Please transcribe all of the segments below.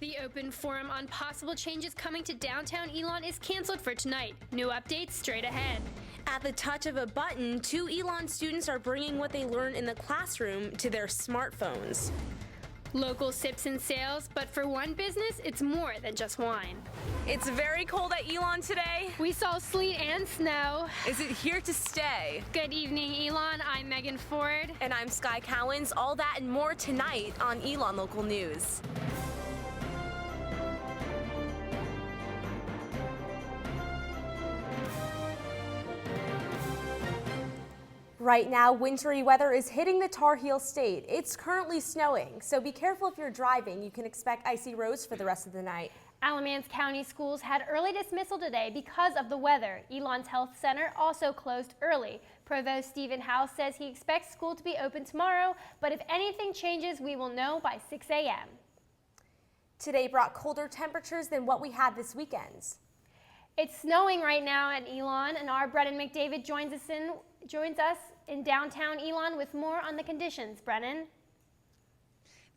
The open forum on possible changes coming to downtown Elon is canceled for tonight. New updates straight ahead. At the touch of a button, 2 Elon students are bringing what they learned in the classroom to their smartphones. Local sips and sales, but for one business, it's more than just wine. It's very cold at Elon today. We saw sleet and snow. Is it here to stay? Good evening, Elon. I'm Megan Ford. And I'm Sky Cowens. All that and more tonight on Elon Local News. Right now, wintry weather is hitting the Tar Heel State. It's currently snowing, so be careful if you're driving. You can expect icy roads for the rest of the night. Alamance County schools had early dismissal today because of the weather. Elon's Health Center also closed early. Provost Stephen House says he expects school to be open tomorrow, but if anything changes, we will know by 6 a.m. Today brought colder temperatures than what we had this weekend. It's snowing right now at Elon, and our Brennan McDavid joins us in downtown Elon with more on the conditions. Brennan?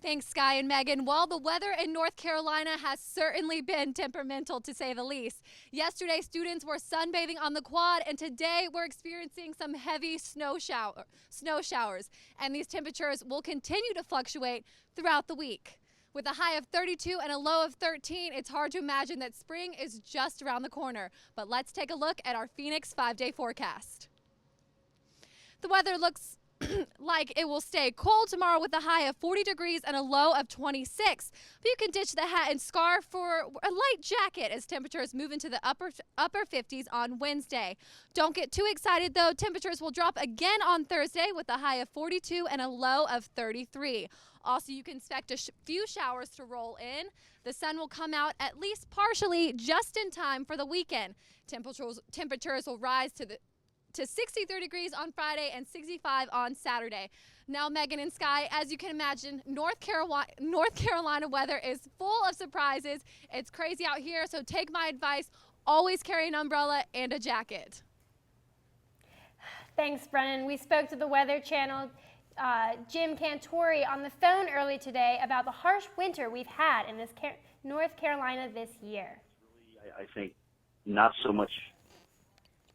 Thanks, Sky and Megan. Well, the weather in North Carolina has certainly been temperamental, to say the least. Yesterday, students were sunbathing on the quad, and today we're experiencing some heavy snow showers. And these temperatures will continue to fluctuate throughout the week. With a high of 32 and a low of 13, it's hard to imagine that spring is just around the corner. But let's take a look at our Phoenix 5-day forecast. The weather looks like it will stay cold tomorrow with a high of 40 degrees and a low of 26. But you can ditch the hat and scarf for a light jacket as temperatures move into the upper 50s on Wednesday. Don't get too excited though. Temperatures will drop again on Thursday with a high of 42 and a low of 33. Also, you can expect a few showers to roll in. The sun will come out at least partially just in time for the weekend. Temperatures will rise to 63 degrees on Friday and 65 on Saturday. Now, Megan and Sky, as you can imagine, North Carolina weather is full of surprises. It's crazy out here, so take my advice. Always carry an umbrella and a jacket. Thanks, Brennan. We spoke to the Weather Channel Jim Cantori on the phone early today about the harsh winter we've had in this North Carolina this year. I think not so much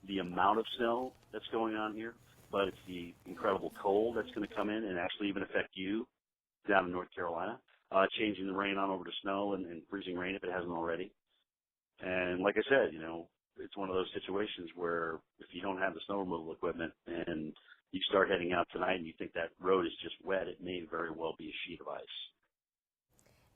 the amount of snow that's going on here, but it's the incredible cold that's going to come in and actually even affect you down in North Carolina, changing the rain on over to snow and freezing rain if it hasn't already. And like I said, it's one of those situations where if you don't have the snow removal equipment and you start heading out tonight and you think that road is just wet, it may very well be a sheet of ice.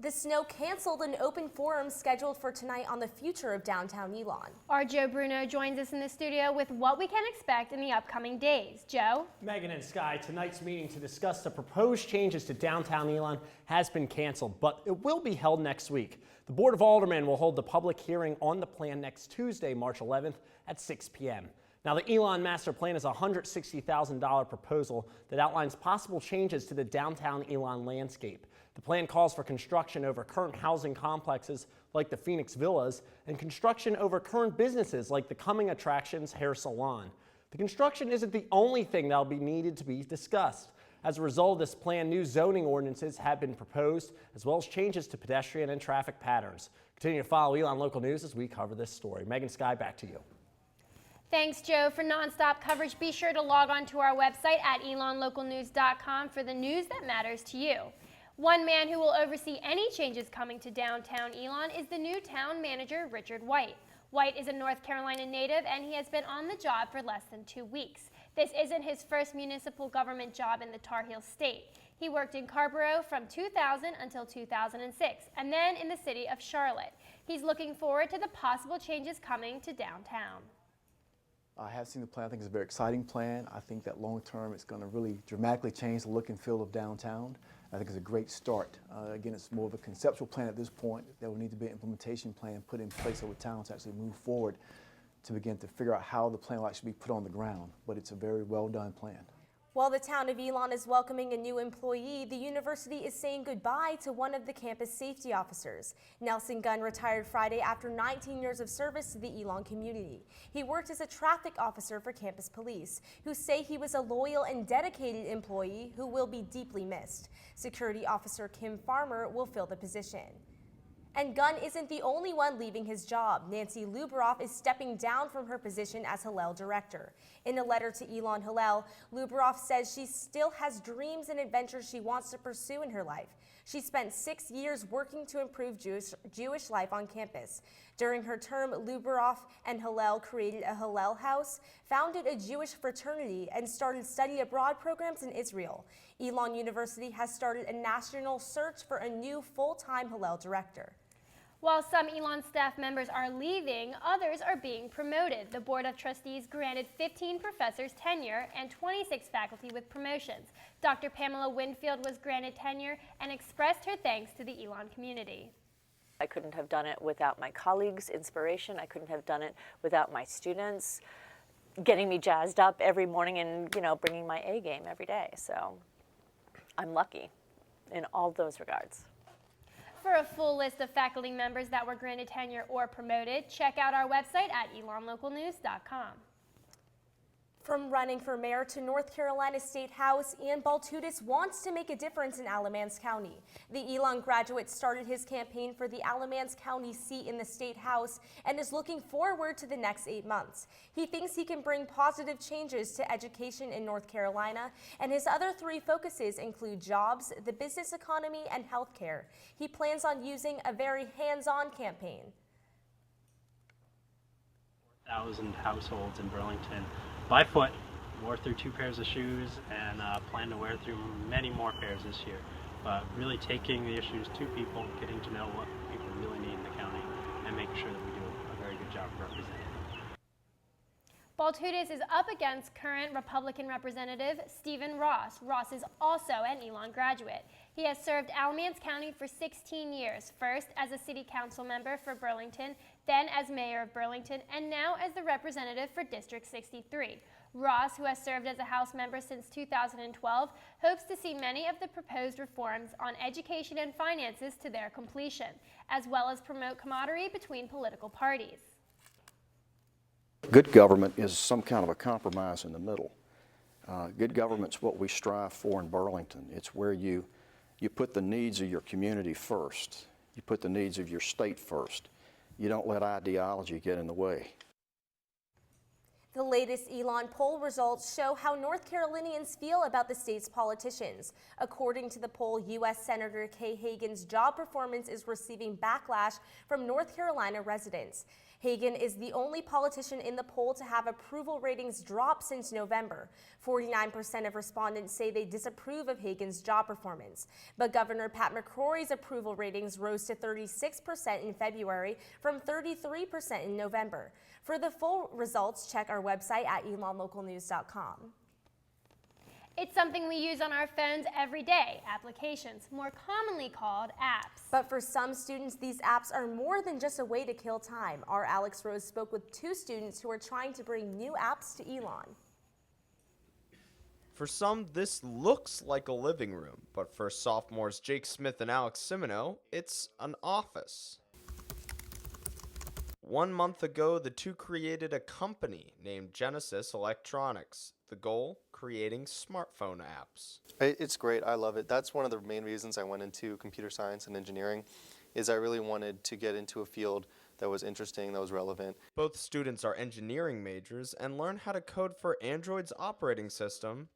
The snow canceled an open forum scheduled for tonight on the future of downtown Elon. Our Joe Bruno joins us in the studio with what we can expect in the upcoming days. Joe? Megan and Sky, tonight's meeting to discuss the proposed changes to downtown Elon has been canceled, but it will be held next week. The Board of Aldermen will hold the public hearing on the plan next Tuesday, March 11th at 6 p.m. Now, the Elon Master Plan is a $160,000 proposal that outlines possible changes to the downtown Elon landscape. The plan calls for construction over current housing complexes like the Phoenix Villas and construction over current businesses like the Coming Attractions Hair Salon. The construction isn't the only thing that will be needed to be discussed. As a result of this plan, new zoning ordinances have been proposed, as well as changes to pedestrian and traffic patterns. Continue to follow Elon Local News as we cover this story. Megan, Sky, back to you. Thanks, Joe. For nonstop coverage, be sure to log on to our website at elonlocalnews.com for the news that matters to you. One man who will oversee any changes coming to downtown Elon is the new town manager, Richard White. White is a North Carolina native, and he has been on the job for less than 2 weeks. This isn't his first municipal government job in the Tar Heel State. He worked in Carrboro from 2000 until 2006, and then in the city of Charlotte. He's looking forward to the possible changes coming to downtown. I have seen the plan. I think it's a very exciting plan. I think that long term it's going to really dramatically change the look and feel of downtown. I think it's a great start. Again, it's more of a conceptual plan at this point. There will need to be an implementation plan put in place over town to actually move forward to begin to figure out how the plan will actually be put on the ground. But it's a very well done plan. While the town of Elon is welcoming a new employee, the university is saying goodbye to one of the campus safety officers. Nelson Gunn retired Friday after 19 years of service to the Elon community. He worked as a traffic officer for campus police, who say he was a loyal and dedicated employee who will be deeply missed. Security officer Kim Farmer will fill the position. And Gunn isn't the only one leaving his job. Nancy Luberoff is stepping down from her position as Hillel director. In a letter to Elon Hillel, Luberoff says she still has dreams and adventures she wants to pursue in her life. She spent 6 years working to improve Jewish life on campus. During her term, Luberoff and Hillel created a Hillel House, founded a Jewish fraternity, and started study abroad programs in Israel. Elon University has started a national search for a new full-time Hillel director. While some Elon staff members are leaving, others are being promoted. The Board of Trustees granted 15 professors tenure and 26 faculty with promotions. Dr. Pamela Winfield was granted tenure and expressed her thanks to the Elon community. I couldn't have done it without my colleagues' inspiration. I couldn't have done it without my students getting me jazzed up every morning and, bringing my A game every day. So I'm lucky in all those regards. For a full list of faculty members that were granted tenure or promoted, check out our website at elonlocalnews.com. From running for mayor to North Carolina State House, Ian Baltudis wants to make a difference in Alamance County. The Elon graduate started his campaign for the Alamance County seat in the State House and is looking forward to the next 8 months. He thinks he can bring positive changes to education in North Carolina, and his other 3 focuses include jobs, the business economy, and healthcare. He plans on using a very hands-on campaign. 4,000 households in Burlington by foot, wore through 2 pairs of shoes, and plan to wear through many more pairs this year. But really taking the issues to people, getting to know what people really need in the county, and making sure that we do a very good job representing them. Baltudis is up against current Republican Representative Stephen Ross. Ross is also an Elon graduate. He has served Alamance County for 16 years, first as a city council member for Burlington, then as mayor of Burlington, and now as the representative for District 63. Ross, who has served as a House member since 2012, hopes to see many of the proposed reforms on education and finances to their completion, as well as promote camaraderie between political parties. Good government is some kind of a compromise in the middle. Good government's what we strive for in Burlington. It's where you put the needs of your community first. You put the needs of your state first. You don't let ideology get in the way. The latest Elon poll results show how North Carolinians feel about the state's politicians. According to the poll, U.S. Senator Kay Hagan's job performance is receiving backlash from North Carolina residents. Hagan is the only politician in the poll to have approval ratings drop since November. 49% of respondents say they disapprove of Hagan's job performance. But Governor Pat McCrory's approval ratings rose to 36% in February from 33% in November. For the full results, check our website at elonlocalnews.com. It's something we use on our phones every day, applications, more commonly called apps. But for some students, these apps are more than just a way to kill time. Our Alex Rose spoke with 2 students who are trying to bring new apps to Elon. For some, this looks like a living room, but for sophomores Jake Smith and Alex Simino, it's an office. 1 month ago, the 2 created a company named Genesis Electronics. The goal, creating smartphone apps. It's great. I love it. That's one of the main reasons I went into computer science and engineering, is I really wanted to get into a field that was interesting, that was relevant. Both students are engineering majors and learn how to code for Android's operating system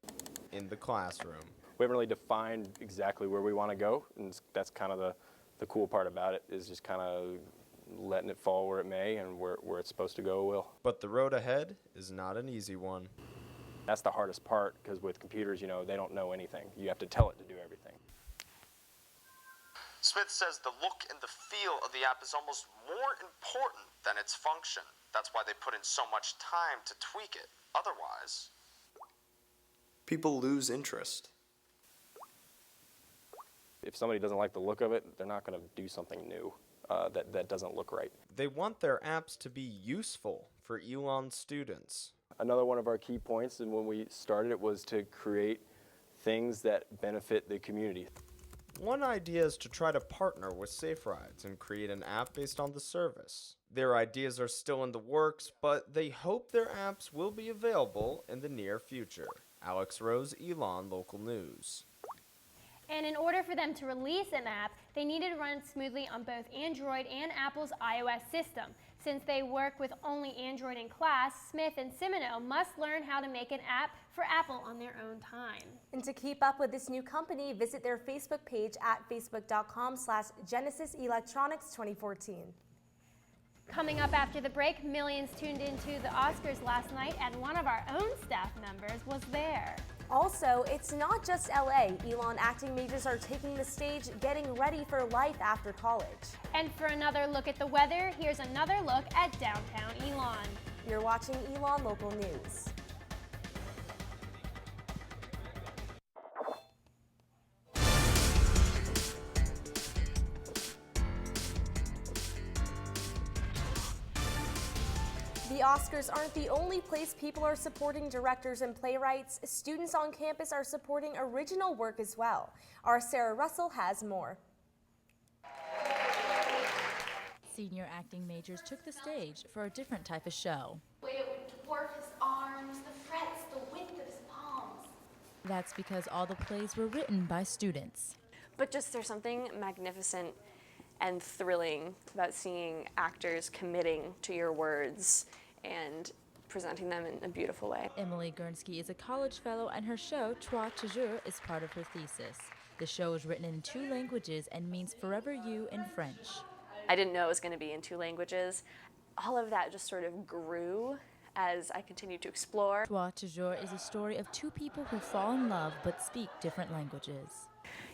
in the classroom. We haven't really defined exactly where we want to go, and that's kind of the cool part about it, is just kind of letting it fall where it may, and where it's supposed to go will. But the road ahead is not an easy one. That's the hardest part, because with computers, they don't know anything. You have to tell it to do everything. Smith says the look and the feel of the app is almost more important than its function. That's why they put in so much time to tweak it. Otherwise, people lose interest. If somebody doesn't like the look of it, they're not going to do something new that doesn't look right. They want their apps to be useful for Elon students. Another one of our key points, and when we started it, was to create things that benefit the community. One idea is to try to partner with Safe Rides and create an app based on the service. Their ideas are still in the works, but they hope their apps will be available in the near future. Alex Rose, Elon Local News. And in order for them to release an app, they needed to run smoothly on both Android and Apple's iOS system. Since they work with only Android in class, Smith and Simino must learn how to make an app for Apple on their own time. And to keep up with this new company, visit their Facebook page at facebook.com/Genesis Electronics 2014. Coming up after the break, millions tuned into the Oscars last night, and one of our own staff members was there. Also, it's not just LA. ELN acting majors are taking the stage, getting ready for life after college. And for another look at the weather, here's another look at downtown Elon. You're watching ELN Local News. The Oscars aren't the only place people are supporting directors and playwrights. Students on campus are supporting original work as well. Our Sarah Russell has more. Senior acting majors took the stage for a different type of show. The way it would dwarf his arms, the frets, the width of his palms. That's because all the plays were written by students. But just there's something magnificent and thrilling about seeing actors committing to your words and presenting them in a beautiful way. Emily Guernsky is a college fellow, and her show, Toi Toujours, is part of her thesis. The show is written in 2 languages and means forever you in French. I didn't know it was going to be in 2 languages. All of that just sort of grew as I continued to explore. Toi Toujours is a story of 2 people who fall in love but speak different languages.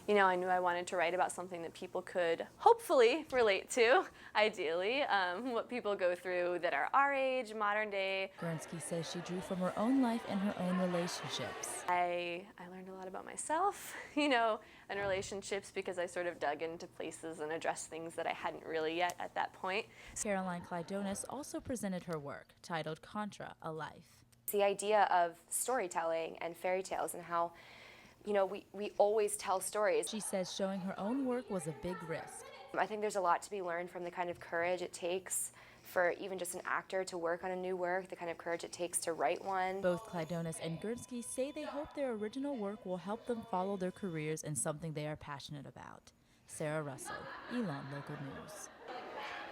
You know, I knew I wanted to write about something that people could hopefully relate to, ideally, what people go through that are our age, modern day. Guernsky says she drew from her own life and her own relationships. I learned a lot about myself, you know, and relationships because I sort of dug into places and addressed things that I hadn't really yet at that point. Caroline Clydonis also presented her work, titled Contra, A Life. The idea of storytelling and fairy tales and how we always tell stories. She says showing her own work was a big risk. I think there's a lot to be learned from the kind of courage it takes for even just an actor to work on a new work, the kind of courage it takes to write one. Both Clydonis and Guernsky say they hope their original work will help them follow their careers in something they are passionate about. Sarah Russell, ELN Local News.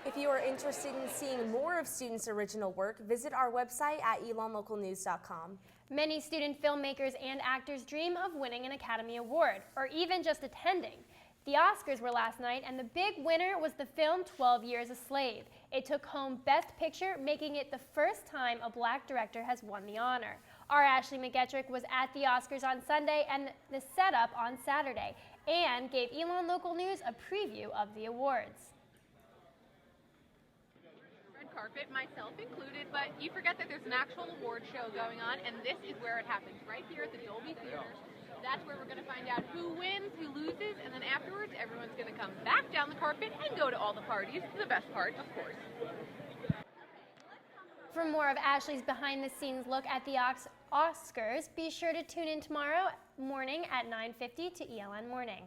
If you are interested in seeing more of students' original work, visit our website at elonlocalnews.com. Many student filmmakers and actors dream of winning an Academy Award, or even just attending. The Oscars were last night, and the big winner was the film 12 Years a Slave. It took home Best Picture, making it the first time a black director has won the honor. Our Ashley McGettrick was at the Oscars on Sunday and the setup on Saturday, and gave ELN Local News a preview of the awards. Carpet, myself included, but you forget that there's an actual award show going on, and this is where it happens, right here at the Dolby Theaters. That's where we're going to find out who wins, who loses, and then afterwards everyone's going to come back down the carpet and go to all the parties, the best part, of course. For more of Ashley's behind-the-scenes look at the Oscars, be sure to tune in tomorrow morning at 9:50 to ELN Morning.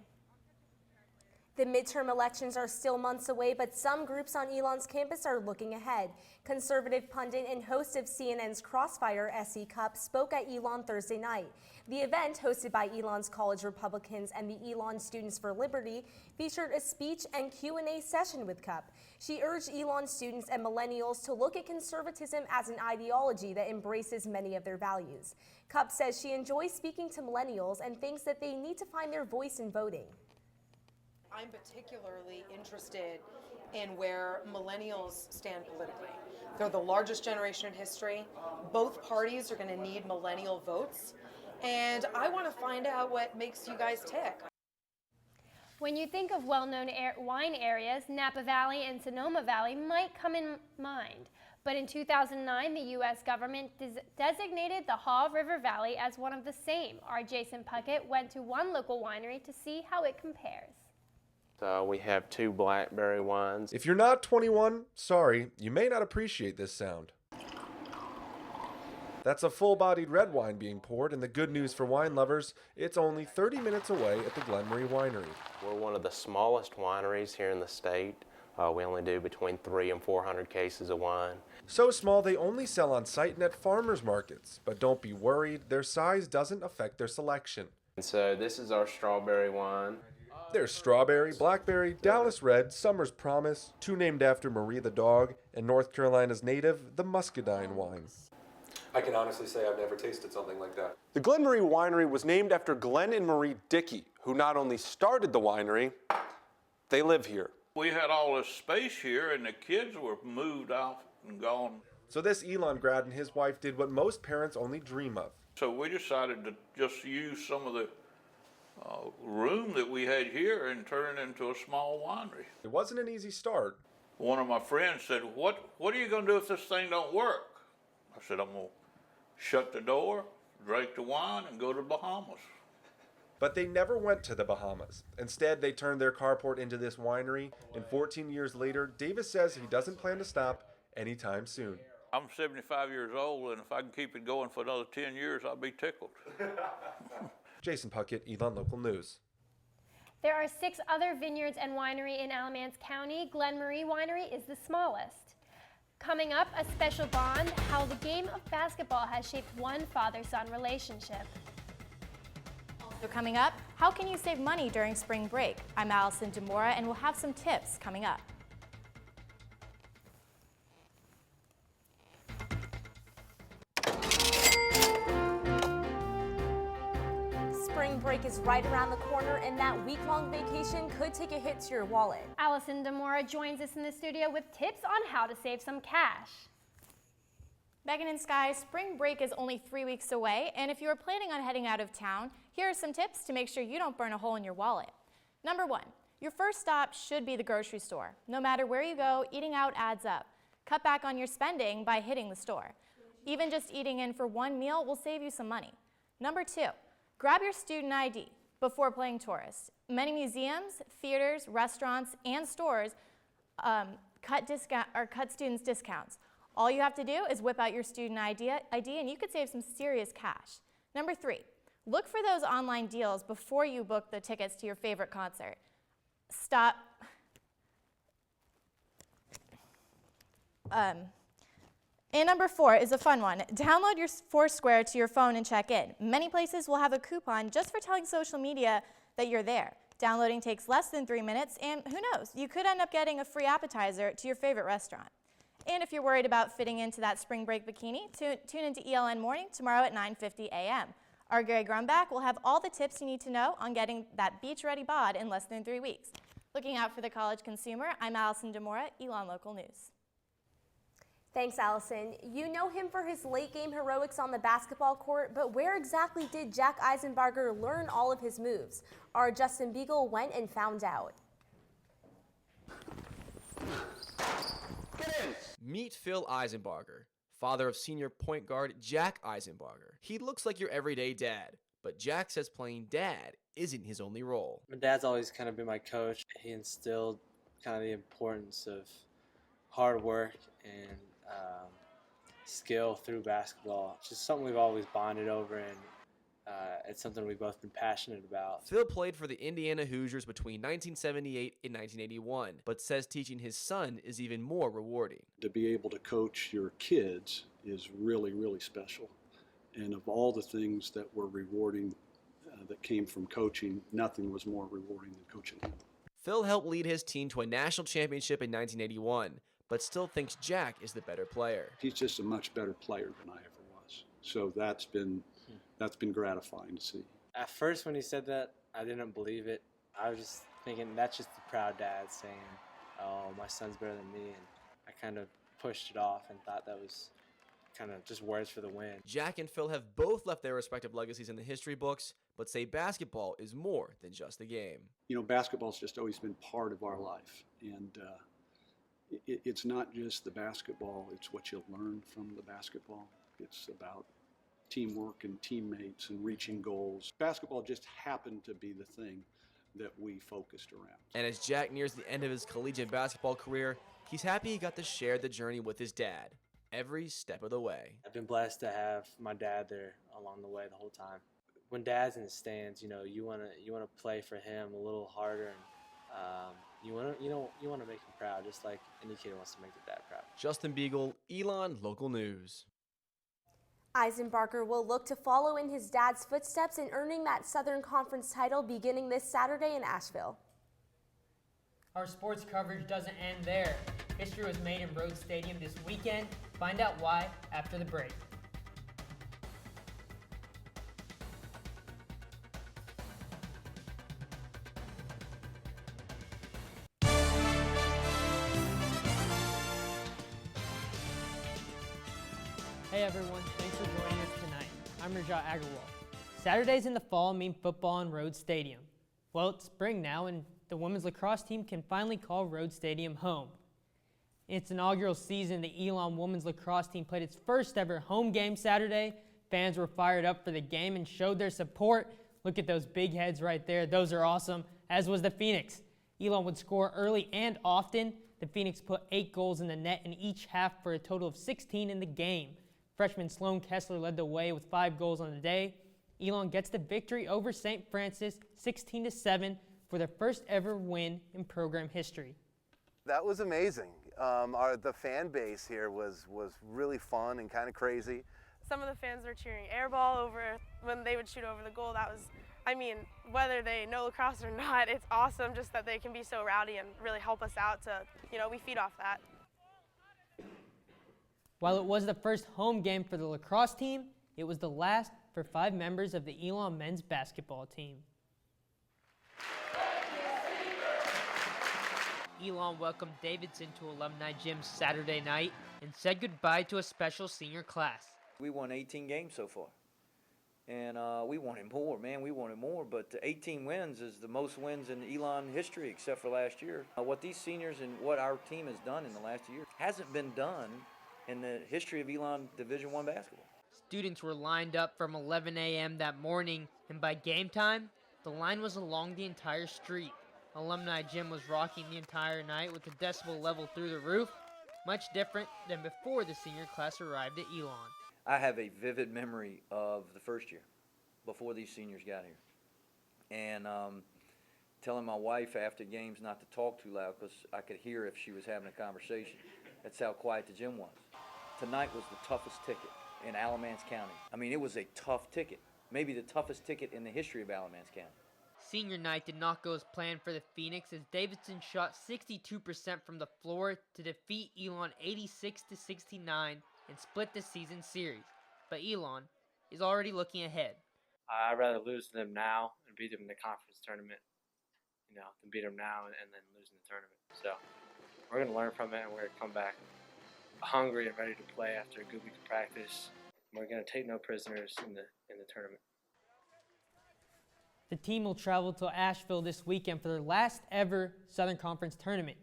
The midterm elections are still months away, but some groups on ELN's campus are looking ahead. Conservative pundit and host of CNN's Crossfire, S.E. Cupp, spoke at ELN Thursday night. The event, hosted by ELN's College Republicans and the ELN Students for Liberty, featured a speech and Q&A session with Cupp. She urged ELN students and millennials to look at conservatism as an ideology that embraces many of their values. Cupp says she enjoys speaking to millennials and thinks that they need to find their voice in voting. I'm particularly interested in where millennials stand politically. They're the largest generation in history. Both parties are going to need millennial votes. And I want to find out what makes you guys tick. When you think of well-known wine areas, Napa Valley and Sonoma Valley might come in mind. But in 2009, the U.S. government designated the Haw River Valley as one of the same. Our Jason Puckett went to one local winery to see how it compares. We have 2 blackberry wines. If you're not 21, sorry, you may not appreciate this sound. That's a full-bodied red wine being poured, and the good news for wine lovers, it's only 30 minutes away at the Glenmarie Winery. We're one of the smallest wineries here in the state. We only do between 300 and 400 cases of wine. So small they only sell on site and at farmers markets. But don't be worried, their size doesn't affect their selection. And so this is our strawberry wine. There's Strawberry, Blackberry, Dallas Red, Summer's Promise, two named after Marie the dog, and North Carolina's native, the Muscadine wine. I can honestly say I've never tasted something like that. The Glen Marie Winery was named after Glenn and Marie Dickey, who not only started the winery, they live here. We had all this space here, and the kids were moved off and gone. So this Elon grad and his wife did what most parents only dream of. So we decided to just use some of the room that we had here and turn it into a small winery. It wasn't an easy start. One of my friends said, what are you going to do if this thing don't work? I said, I'm going to shut the door, drink the wine, and go to the Bahamas. But they never went to the Bahamas. Instead, they turned their carport into this winery, and 14 years later, Davis says he doesn't plan to stop anytime soon. I'm 75 years old, and if I can keep it going for another 10 years, I'll be tickled. Jason Puckett, Elon Local News. There are 6 other vineyards and winery in Alamance County. Glen Marie Winery is the smallest. Coming up, a special bond, how the game of basketball has shaped one father-son relationship. So coming up, how can you save money during spring break? I'm Allison DeMora, and we'll have some tips coming up. Spring break is right around the corner, and that week-long vacation could take a hit to your wallet. Allison DeMora joins us in the studio with tips on how to save some cash. Megan and Sky, spring break is only 3 weeks away, and if you are planning on heading out of town, here are some tips to make sure you don't burn a hole in your wallet. Number 1, your first stop should be the grocery store. No matter where you go, eating out adds up. Cut back on your spending by hitting the store. Even just eating in for one meal will save you some money. Number 2, grab your student ID before playing tourist. Many museums, theaters, restaurants, and stores cut students discounts. All you have to do is whip out your student ID and you could save some serious cash. Number 3, look for those online deals before you book the tickets to your favorite concert. And number 4 is a fun one. Download your Foursquare to your phone and check in. Many places will have a coupon just for telling social media that you're there. Downloading takes less than 3 minutes, and who knows, you could end up getting a free appetizer to your favorite restaurant. And if you're worried about fitting into that spring break bikini, tune into ELN Morning tomorrow at 9:50 a.m. Our Gary Grumback will have all the tips you need to know on getting that beach-ready bod in less than 3 weeks. Looking out for the college consumer, I'm Allison DeMora, Elon Local News. Thanks, Allison. You know him for his late-game heroics on the basketball court, but where exactly did Jack Eisenbarger learn all of his moves? Our Justin Beagle went and found out. Meet Phil Eisenbarger, father of senior point guard Jack Eisenbarger. He looks like your everyday dad, but Jack says playing dad isn't his only role. My dad's always kind of been my coach. He instilled kind of the importance of hard work and skill through basketball. It's just something we've always bonded over, and it's something we've both been passionate about. Phil played for the Indiana Hoosiers between 1978 and 1981, but says teaching his son is even more rewarding. To be able to coach your kids is really, really special. And of all the things that were rewarding that came from coaching, nothing was more rewarding than coaching him. Phil helped lead his team to a national championship in 1981, but still thinks Jack is the better player. He's just a much better player than I ever was. So that's been gratifying to see. At first when he said that, I didn't believe it. I was just thinking that's just a proud dad saying, oh, my son's better than me, and I kind of pushed it off and thought that was kind of just words for the wind. Jack and Phil have both left their respective legacies in the history books, but say basketball is more than just a game. You know, basketball's just always been part of our life, and it's not just the basketball, it's what you learn from the basketball. It's about teamwork and teammates and reaching goals. Basketball just happened to be the thing that we focused around. And as Jack nears the end of his collegiate basketball career, he's happy he got to share the journey with his dad every step of the way. I've been blessed to have my dad there along the way the whole time. When dad's in the stands, you know, you want to play for him a little harder, and you want to make him proud, just like any kid wants to make their dad proud. Justin Beagle, Elon Local News. Eisenbarger will look to follow in his dad's footsteps in earning that Southern Conference title beginning this Saturday in Asheville. Our sports coverage doesn't end there. History was made in Rhodes Stadium this weekend. Find out why after the break. Hey everyone, thanks for joining us tonight. I'm Rajat Agarwal. Saturdays in the fall mean football in Rhodes Stadium. Well, it's spring now and the women's lacrosse team can finally call Rhodes Stadium home. In its inaugural season, the Elon women's lacrosse team played its first ever home game Saturday. Fans were fired up for the game and showed their support. Look at those big heads right there. Those are awesome, as was the Phoenix. Elon would score early and often. The Phoenix put 8 goals in the net in each half for a total of 16 in the game. Freshman Sloan Kessler led the way with 5 goals on the day. Elon gets the victory over St. Francis 16-7 for their first ever win in program history. That was amazing. The fan base here was really fun and kind of crazy. Some of the fans were cheering air ball over when they would shoot over the goal. That was, I mean, whether they know lacrosse or not, it's awesome just that they can be so rowdy and really help us out to, we feed off that. While it was the first home game for the lacrosse team, it was the last for 5 members of the Elon men's basketball team. Elon welcomed Davidson to Alumni Gym Saturday night and said goodbye to a special senior class. We won 18 games so far, and we wanted more, man. We wanted more, but 18 wins is the most wins in Elon history except for last year. What these seniors and what our team has done in the last year hasn't been done in the history of Elon Division I basketball. Students were lined up from 11 a.m. that morning, and by game time, the line was along the entire street. Alumni Gym was rocking the entire night with the decibel level through the roof, much different than before the senior class arrived at Elon. I have a vivid memory of the first year, before these seniors got here, and telling my wife after games not to talk too loud because I could hear if she was having a conversation. That's how quiet the gym was. Tonight was the toughest ticket in Alamance County. I mean, it was a tough ticket, maybe the toughest ticket in the history of Alamance County. Senior night did not go as planned for the Phoenix as Davidson shot 62% from the floor to defeat Elon 86-69 and split the season series. But Elon is already looking ahead. I'd rather lose to them now and beat them in the conference tournament, than beat them now and then lose in the tournament. So we're going to learn from it and we're going to come back hungry and ready to play after a good week of practice. We're going to take no prisoners in the tournament. The team will travel to Asheville this weekend for their last ever Southern Conference tournament.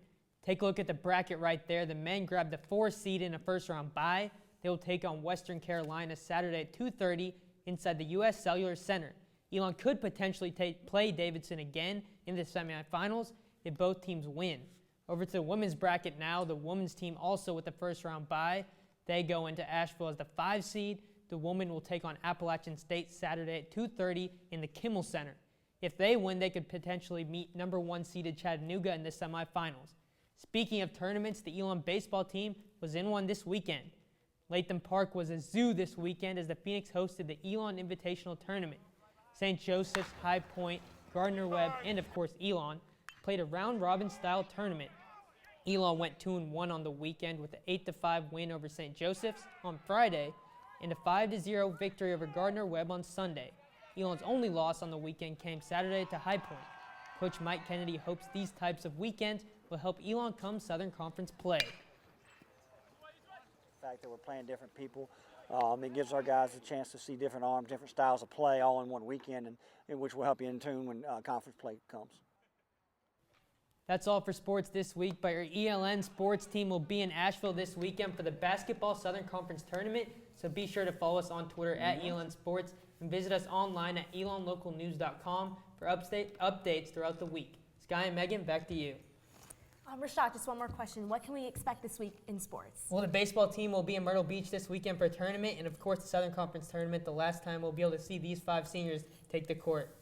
Take a look at the bracket right there. The men grabbed the 4th seed in a first-round bye. They will take on Western Carolina Saturday at 2:30 inside the U.S. Cellular Center. Elon could potentially play Davidson again in the semifinals if both teams win. Over to the women's bracket now. The women's team also with the first-round bye. They go into Asheville as the 5 seed. The women will take on Appalachian State Saturday at 2:30 in the Kimmel Center. If they win, they could potentially meet number 1 seeded Chattanooga in the semifinals. Speaking of tournaments, the Elon baseball team was in one this weekend. Latham Park was a zoo this weekend as the Phoenix hosted the Elon Invitational Tournament. St. Joseph's, High Point, Gardner-Webb, and of course Elon played a round-robin style tournament. Elon went 2-1 on the weekend with an 8-5 win over St. Joseph's on Friday and a 5-0 victory over Gardner-Webb on Sunday. Elon's only loss on the weekend came Saturday to High Point. Coach Mike Kennedy hopes these types of weekends will help Elon come Southern Conference play. The fact that we're playing different people, it gives our guys a chance to see different arms, different styles of play all in one weekend, and which will help you in tune when conference play comes. That's all for sports this week, but your ELN sports team will be in Asheville this weekend for the Basketball Southern Conference Tournament, so be sure to follow us on Twitter at ELN Sports and visit us online at elonlocalnews.com for updates throughout the week. Sky and Megan, back to you. Rashad, just one more question. What can we expect this week in sports? Well, the baseball team will be in Myrtle Beach this weekend for a tournament, and of course the Southern Conference Tournament, the last time we'll be able to see these 5 seniors take the court.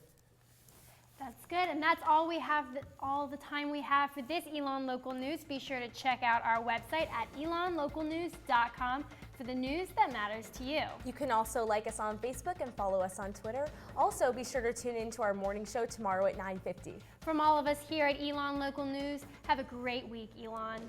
That's good, and that's all we have, all the time we have for this Elon Local News. Be sure to check out our website at elonlocalnews.com for the news that matters to you. You can also like us on Facebook and follow us on Twitter. Also, be sure to tune in to our morning show tomorrow at 9:50. From all of us here at Elon Local News, have a great week, Elon.